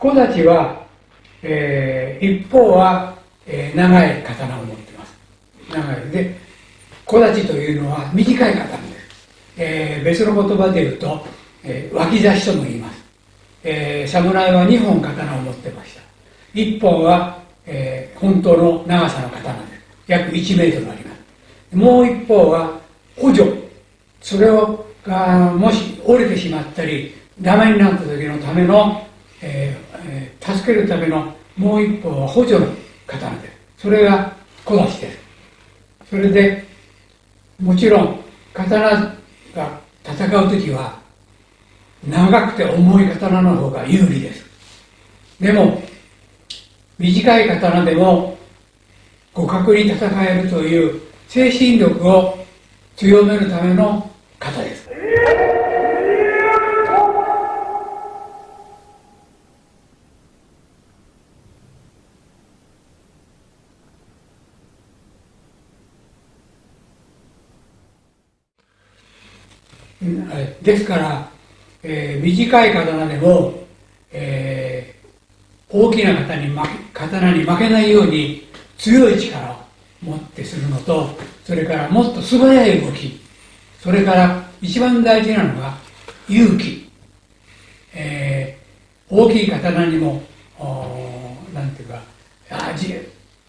小太刀は、一方は、長い刀を持っています。長いで、小太刀というのは短い刀です。別の言葉で言うと、脇差しとも言います。侍は2本刀を持ってました。1本は、本当の長さの刀です。約1メートルあります。もう一方は補助。それをもし折れてしまったりダメになった時のための、助けるためのもう一方は補助の刀です。それが小太刀です。それでもちろん刀が戦う時は長くて重い刀の方が有利です。でも短い刀でも互角に戦えるという精神力を強めるための型です。ですから、短い刀でも、大きな刀に負けないように強い力を持ってするのと、それからもっと素早い動き、それから一番大事なのが勇気。大きい刀にもなんていうか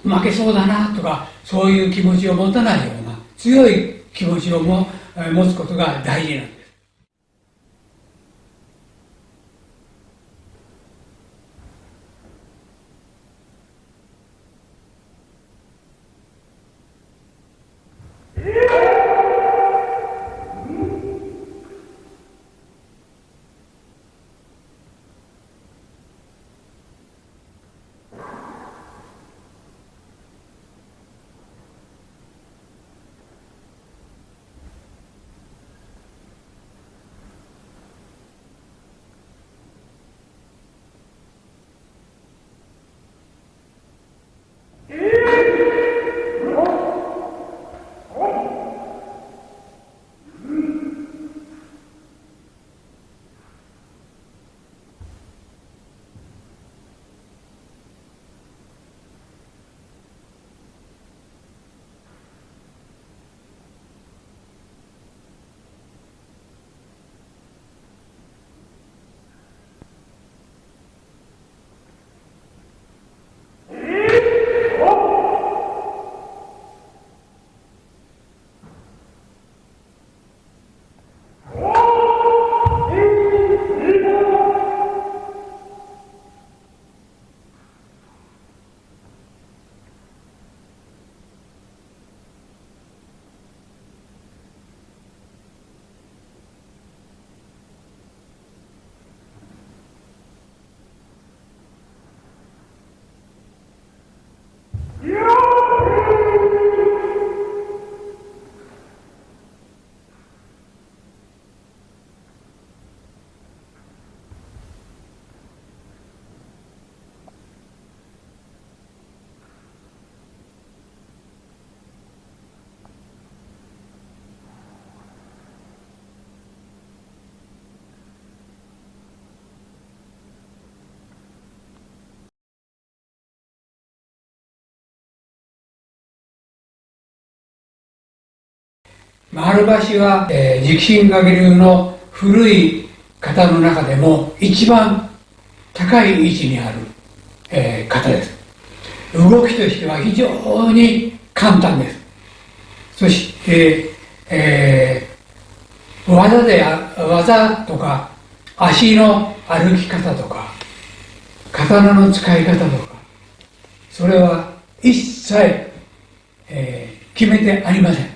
負けそうだなとかそういう気持ちを持たないような強い気持ちを持つことが大事なんです。丸橋は、直進掛流の古い型の中でも一番高い位置にある、型です。動きとしては非常に簡単です。そして、技とか足の歩き方とか刀の使い方とかそれは一切、決めてありません。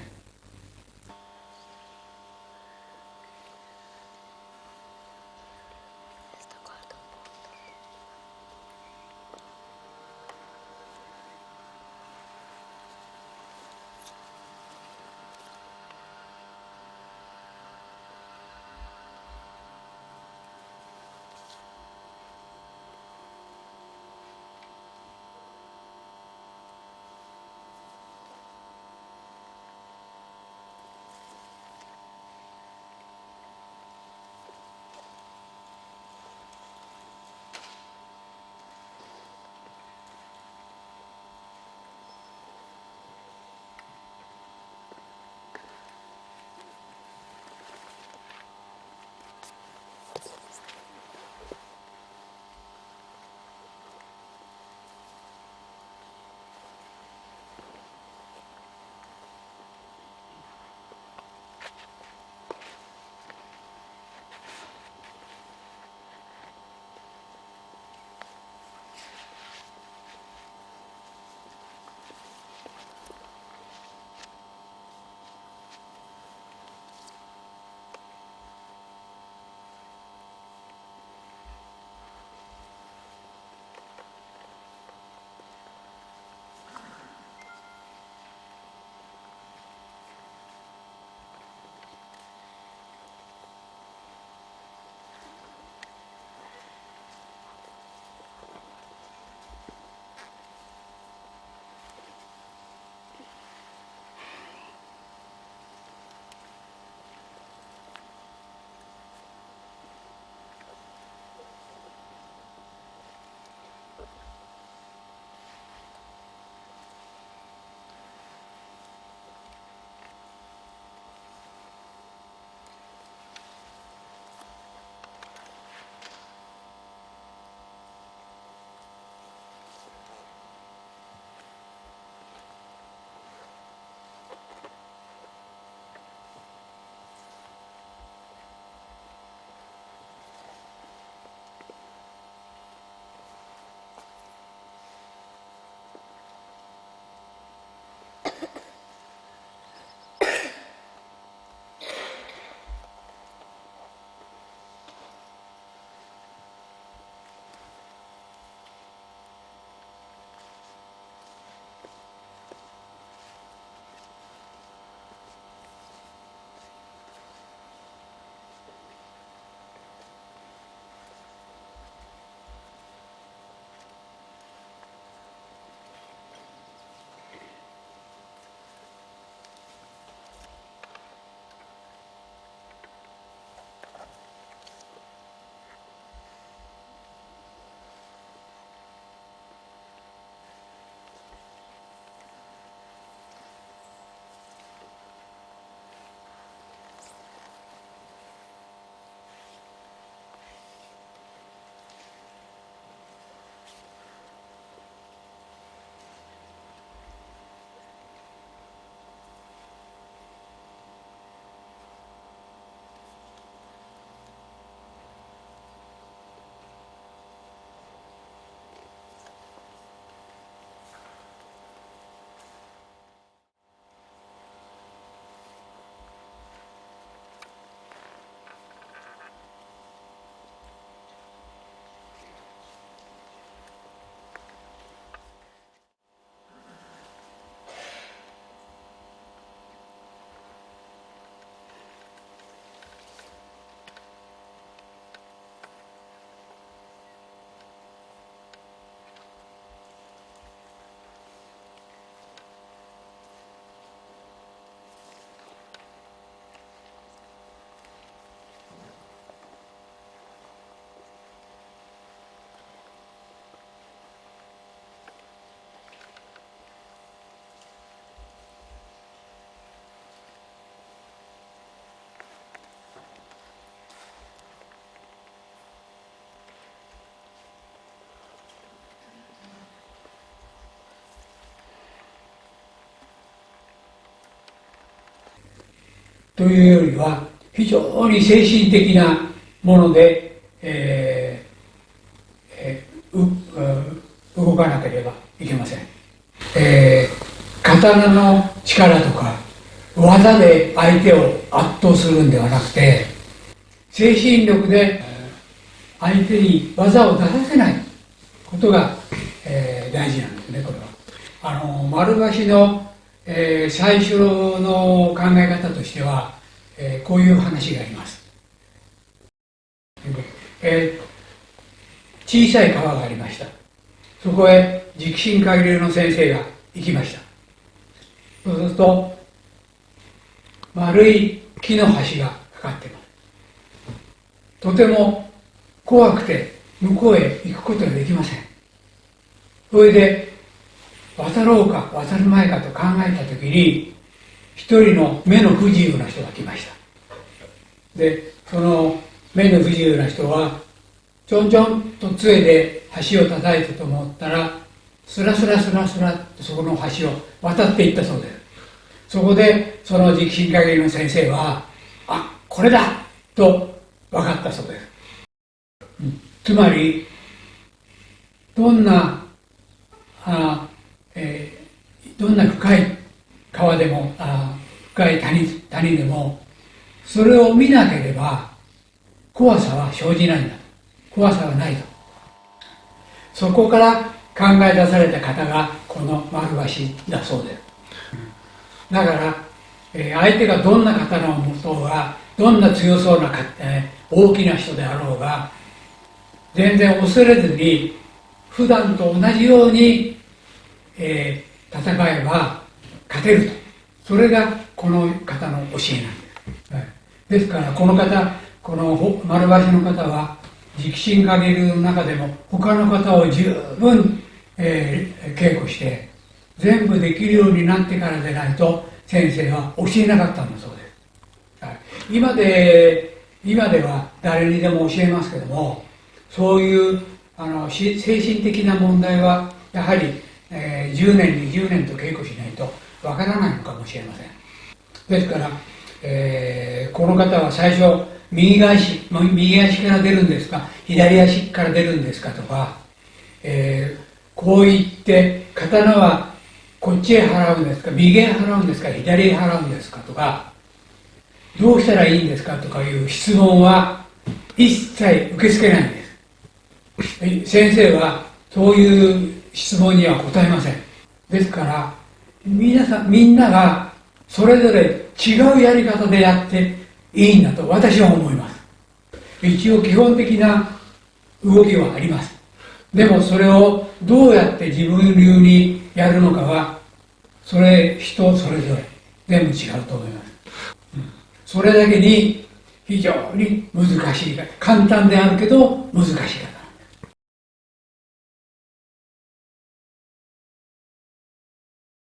というよりは非常に精神的なもので、動かなければいけません。刀の力とか技で相手を圧倒するんではなくて、精神力で相手に技を出させないことが、大事なんですね。これは丸橋の、最初の考え方としては、こういう話があります。小さい川がありました。そこへ直心海流の先生が行きました。そうすると丸い木の橋がかかっています。とても怖くて向こうへ行くことができません。それで渡ろうか渡るまいかと考えた時に、一人の目の不自由な人が来ました。でその目の不自由な人はちょんちょんと杖で橋を叩いたと思ったら、スラスラスラスラとそこの橋を渡っていったそうです。そこでその直心会の先生は、あ、これだと分かったそうです。つまりどんな深い川でも深い谷でも、それを見なければ怖さは生じないんだ、怖さはないと。そこから考え出された方がこの丸橋だそうです。だから、相手がどんな刀を持とうが、どんな強そうな大きな人であろうが、全然恐れずに普段と同じように、戦えば勝てると。それがこの方の教えなんです。はい、ですからこの丸橋の方は直心影流の中でも他の方を十分、稽古して全部できるようになってからでないと先生は教えなかったんだそうです。はい、今では誰にでも教えますけども、そういう精神的な問題はやはり、10年20年と稽古しないとわからないのかもしれません。ですから、この方は最初右足から出るんですか左足から出るんですかとか、こう言って刀はこっちへ払うんですか右へ払うんですか左へ払うんですかとか、どうしたらいいんですかとかいう質問は一切受け付けないんです。先生はそういう質問には答えません。ですからみんながそれぞれ違うやり方でやっていいんだと私は思います。一応基本的な動きはあります。でもそれをどうやって自分流にやるのかは人それぞれ全部違うと思います。それだけに非常に難しい、簡単であるけど難しい。